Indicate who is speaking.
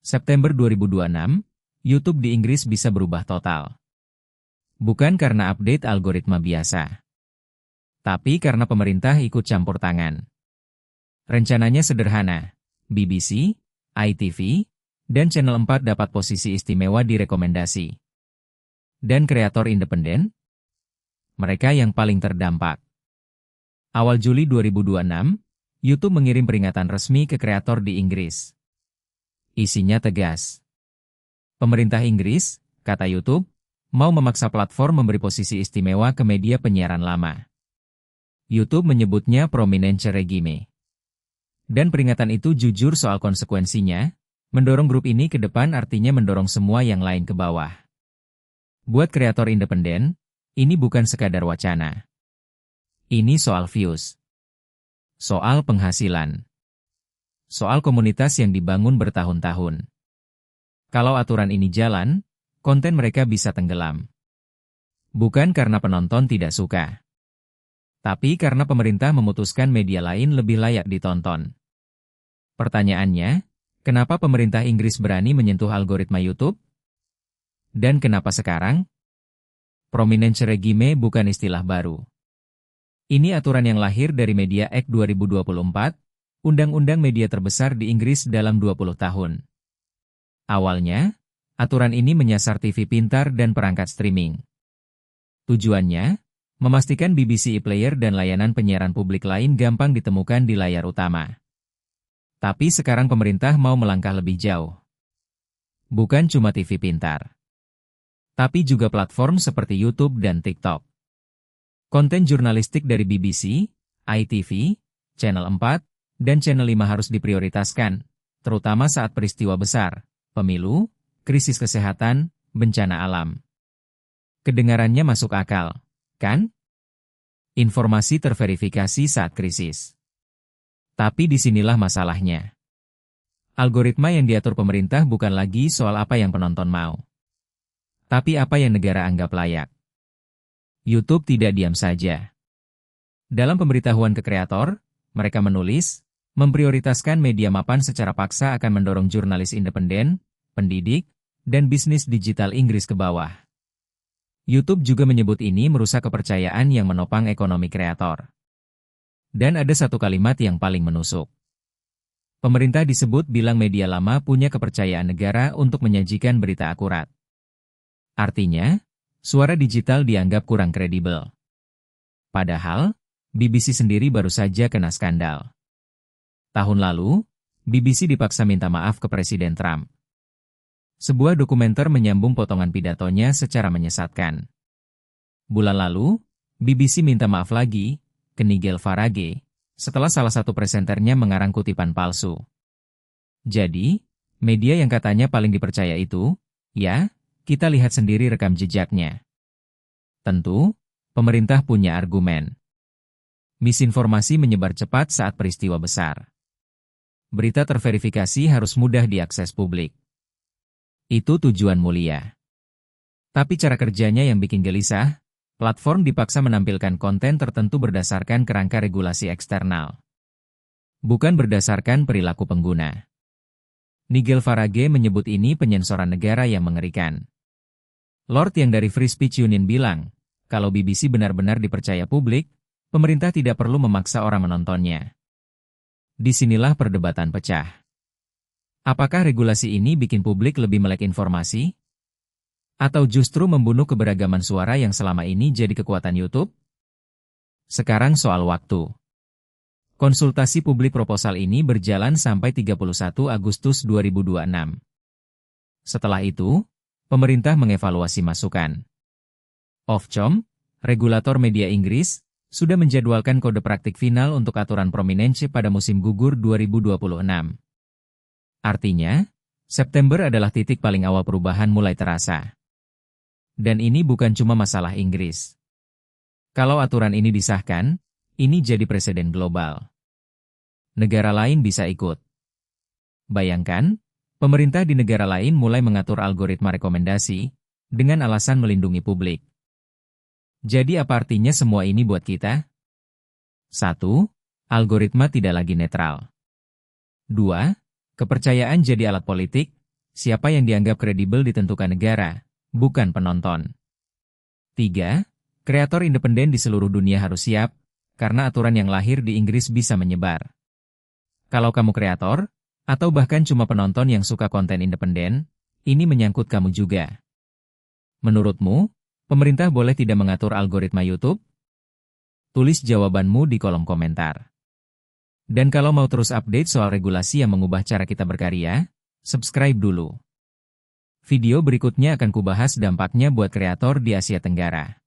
Speaker 1: September 2026, YouTube di Inggris bisa berubah total. Bukan karena update algoritma biasa, tapi karena pemerintah ikut campur tangan. Rencananya sederhana, BBC, ITV, dan Channel 4 dapat posisi istimewa di rekomendasi. Dan kreator independen? Mereka yang paling terdampak. Awal Juli 2026, YouTube mengirim peringatan resmi ke kreator di Inggris. Isinya tegas. Pemerintah Inggris, kata YouTube, mau memaksa platform memberi posisi istimewa ke media penyiaran lama. YouTube menyebutnya prominence regime. Dan peringatan itu jujur soal konsekuensinya, mendorong grup ini ke depan artinya mendorong semua yang lain ke bawah. Buat kreator independen, ini bukan sekadar wacana. Ini soal views. Soal penghasilan. Soal komunitas yang dibangun bertahun-tahun. Kalau aturan ini jalan, konten mereka bisa tenggelam. Bukan karena penonton tidak suka, tapi karena pemerintah memutuskan media lain lebih layak ditonton. Pertanyaannya, kenapa pemerintah Inggris berani menyentuh algoritma YouTube? Dan kenapa sekarang? Prominence regime bukan istilah baru. Ini aturan yang lahir dari Media Act 2024, undang-undang media terbesar di Inggris dalam 20 tahun. Awalnya, aturan ini menyasar TV pintar dan perangkat streaming. Tujuannya, memastikan BBC iPlayer dan layanan penyiaran publik lain gampang ditemukan di layar utama. Tapi sekarang pemerintah mau melangkah lebih jauh. Bukan cuma TV pintar, tapi juga platform seperti YouTube dan TikTok. Konten jurnalistik dari BBC, ITV, Channel 4, dan Channel 5 harus diprioritaskan, terutama saat peristiwa besar, pemilu, krisis kesehatan, bencana alam. Kedengarannya masuk akal, kan? Informasi terverifikasi saat krisis. Tapi disinilah masalahnya. Algoritma yang diatur pemerintah bukan lagi soal apa yang penonton mau, tapi apa yang negara anggap layak. YouTube tidak diam saja. Dalam pemberitahuan ke kreator, mereka menulis, memprioritaskan media mapan secara paksa akan mendorong jurnalis independen, pendidik, dan bisnis digital Inggris ke bawah. YouTube juga menyebut ini merusak kepercayaan yang menopang ekonomi kreator. Dan ada satu kalimat yang paling menusuk. Pemerintah disebut bilang media lama punya kepercayaan negara untuk menyajikan berita akurat. Artinya, suara digital dianggap kurang kredibel. Padahal, BBC sendiri baru saja kena skandal. Tahun lalu, BBC dipaksa minta maaf ke Presiden Trump. Sebuah dokumenter menyambung potongan pidatonya secara menyesatkan. Bulan lalu, BBC minta maaf lagi ke Nigel Farage setelah salah satu presenternya mengarang kutipan palsu. Jadi, media yang katanya paling dipercaya itu, ya, kita lihat sendiri rekam jejaknya. Tentu, pemerintah punya argumen. Misinformasi menyebar cepat saat peristiwa besar. Berita terverifikasi harus mudah diakses publik. Itu tujuan mulia. Tapi cara kerjanya yang bikin gelisah, platform dipaksa menampilkan konten tertentu berdasarkan kerangka regulasi eksternal. Bukan berdasarkan perilaku pengguna. Nigel Farage menyebut ini penyensoran negara yang mengerikan. Lord yang dari Free Speech Union bilang, kalau BBC benar-benar dipercaya publik, pemerintah tidak perlu memaksa orang menontonnya. Disinilah perdebatan pecah. Apakah regulasi ini bikin publik lebih melek informasi? Atau justru membunuh keberagaman suara yang selama ini jadi kekuatan YouTube? Sekarang soal waktu. Konsultasi publik proposal ini berjalan sampai 31 Agustus 2026. Setelah itu, pemerintah mengevaluasi masukan. Ofcom, regulator media Inggris, sudah menjadwalkan kode praktik final untuk aturan prominence pada musim gugur 2026. Artinya, September adalah titik paling awal perubahan mulai terasa. Dan ini bukan cuma masalah Inggris. Kalau aturan ini disahkan, ini jadi presiden global. Negara lain bisa ikut. Bayangkan, pemerintah di negara lain mulai mengatur algoritma rekomendasi, dengan alasan melindungi publik. Jadi apa artinya semua ini buat kita? 1. Algoritma tidak lagi netral. 2. Kepercayaan jadi alat politik, Siapa yang dianggap kredibel ditentukan negara, bukan penonton. 3. Kreator independen di seluruh dunia harus siap, karena aturan yang lahir di Inggris bisa menyebar. Kalau kamu kreator, atau bahkan cuma penonton yang suka konten independen, ini menyangkut kamu juga. Menurutmu, pemerintah boleh tidak mengatur algoritma YouTube? Tulis jawabanmu di kolom komentar. Dan kalau mau terus update soal regulasi yang mengubah cara kita berkarya, subscribe dulu. Video berikutnya akan kubahas dampaknya buat kreator di Asia Tenggara.